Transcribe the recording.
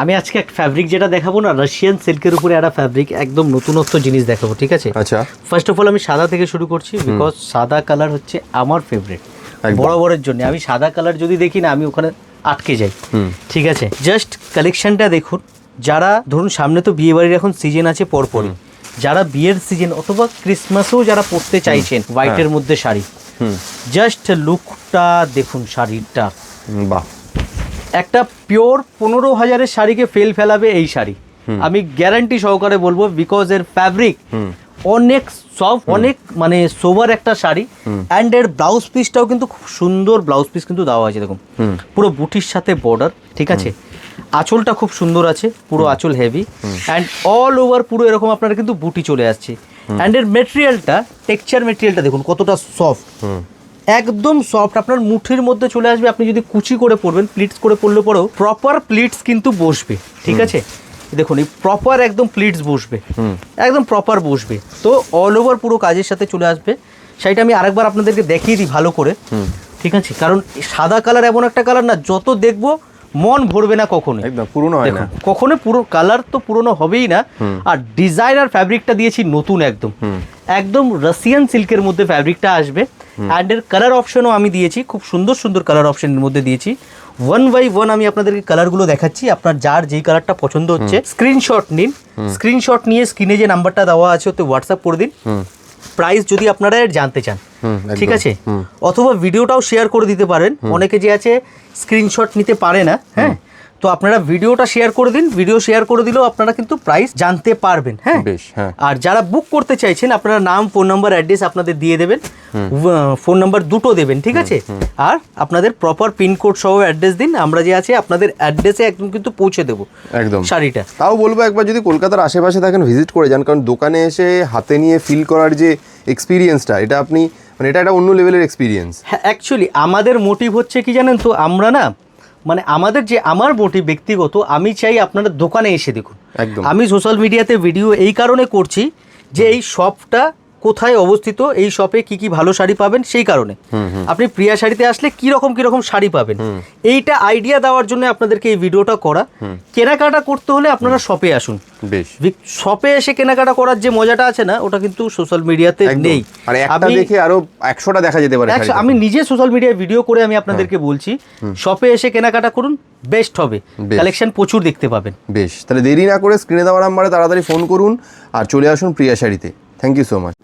আমি আজকে একটা ফ্যাব্রিক যেটা দেখাবো না, রাশিয়ান সিল্কের উপরে একটা ফ্যাব্রিক, একদম নতুনত্ব জিনিস দেখাবো, ঠিক আছে? আচ্ছা, ফার্স্ট অফ অল আমি সাদা থেকে শুরু করছি, বিকজ সাদা কালার হচ্ছে আমার ফেভারিট বরাবরের জন্য। আমি সাদা কালার যদি দেখি না, আমি ওখানে আটকে যাই, ঠিক আছে? জাস্ট কালেকশনটা দেখুন। যারা ধরুন সামনে তো বিয়ে বাড়ির এখন সিজন আছে পরপরই, যারা বিয়ের সিজন অথবা ক্রিসমাসেও যারা পরতে চাইছেন হোয়াইটের মধ্যে শাড়ি, জাস্ট লুকটা দেখুন শাড়িটা। বাহ, একটা পিওর 15,000-এর শাড়িকে ফেল ফেলাবে এই শাড়ি, আমি গ্যারান্টি সহকারে বলবো, বিকজ এর ফ্যাব্রিক অনেক সফট, অনেক মানে সোবার একটা শাড়ি। অ্যান্ড এর ব্লাউজ পিসটাও কিন্তু খুব সুন্দর ব্লাউজ পিস কিন্তু দেওয়া আছে, দেখুন পুরো বুটির সাথে বর্ডার, ঠিক আছে? আঁচলটা খুব সুন্দর আছে, পুরো আঁচল হেভি, অ্যান্ড অল ওভার পুরো এরকম আপনার কিন্তু বুটি চলে আসছে। অ্যান্ড এর মেটেরিয়ালটা, টেক্সচার মেটেরিয়ালটা দেখুন কতটা সফট, একদম সফট, আপনার মুঠির মধ্যে চলে আসবে। আপনি যদি কুচি করে পরবেন, প্লিটস করে পরলে পরেও প্রপার প্লিটস কিন্তু বসবে, ঠিক আছে? দেখুন এই প্রপার একদম প্লিটস বসবে, একদম প্রপার বসবে। তো অল ওভার পুরো কাজের সাথে চলে আসবে। সেইটা আমি আরেকবার আপনাদেরকে দেখিয়ে দিই ভালো করে, ঠিক আছে? কারণ সাদা কালার এমন একটা কালার না, যত দেখবো মন ভরবে না কখনো, একদম পুরনো হয় না কখনো, পুরো কালার তো পুরনো হবেই না। আর ডিজাইনার ফ্যাব্রিকটা দিয়েছি নতুন, একদম একদম রাশিয়ান সিল্কের মধ্যে ফ্যাব্রিকটা আসবে। অ্যান্ড এর কালার অপশনও আমি দিয়েছি, খুব সুন্দর সুন্দর কালার অপশনের মধ্যে দিয়েছি। 1 বাই 1 আমি আপনাদেরকে কালারগুলো দেখাচ্ছি। আপনার যার যেই কালারটা পছন্দ হচ্ছে স্ক্রিনশট নিন, স্ক্রিনশট নিয়ে স্ক্রিনে যে নাম্বারটা দেওয়া আছে ওতে হোয়াটসঅ্যাপ করে দিন। প্রাইস যদি আপনারা জানতে চান, ঠিক আছে, অথবা ভিডিওটাও শেয়ার করে দিতে পারেন। অনেকে যে আছে স্ক্রিনশট নিতে পারে না, হ্যাঁ, তো আপনারা ভিডিওটা শেয়ার করে দিন। ভিডিও শেয়ার করে দিলেও আপনারা কিন্তু প্রাইস জানতে পারবেন, হ্যাঁ। আর যারা বুক করতে চাইছেন, আপনারা নাম, ফোন নাম্বার, অ্যাড্রেস আপনাদের দিয়ে দেবেন, ফোন নাম্বার দুটো দেবেন, ঠিক আছে? আর আপনাদের প্রপার পিনকোড সহ অ্যাড্রেস দিন, আমরা যে আছে আপনাদের অ্যাড্রেসে একদম কিন্তু পৌঁছে দেবো একদম শাড়িটা। তাও বলবো একবার যদি কলকাতার আশেপাশে থাকেন ভিজিট করে যান, কারণ দোকানে এসে হাতে নিয়ে ফিল করার যে এক্সপিরিয়েন্সটা, এটা আপনি মানে এটা একটা অন্য লেভেলের এক্সপিরিয়েন্স। হ্যাঁ, অ্যাকচুয়ালি আমাদের মোটিভ হচ্ছে কি জানেন তো, আমরা না মানে আমাদের যে আমার মোটিভ ব্যক্তিগত, আমি চাই আপনারা দোকানে এসে দেখুন। আমি সোশ্যাল মিডিয়াতে ভিডিও এই কারণে করছি যে এই শপটা কোথায় অবস্থিত, এই শপে কি কি ভালো শাড়ি পাবেন, সেই কারণে। আপনি প্রিয়া শাড়িতে আসলে কিরকম শাড়ি পাবেন, এইটা আইডিয়া দেওয়ার জন্য আপনাদেরকে এই ভিডিওটা করা। কেনাকাটা করতে হলে আপনারা শপে আসুন, শপে এসে কেনাকাটা করার যে মজাটা আছে না, ওটা কিন্তু সোশ্যাল মিডিয়াতে নেই। আপনি দেখে আরো 100টা দেখা যেতে পারে। আমি নিজে সোশ্যাল মিডিয়ায় ভিডিও করে আমি আপনাদেরকে বলছি, শপে এসে কেনাকাটা করুন, বেস্ট হবে, কালেকশন প্রচুর দেখতে পাবেন। বেশ, তাহলে দেরি না করে স্ক্রিনে দেওয়া নাম্বারে তাড়াতাড়ি ফোন করুন আর চলে আসুন প্রিয়া শাড়িতে। Thank you so much.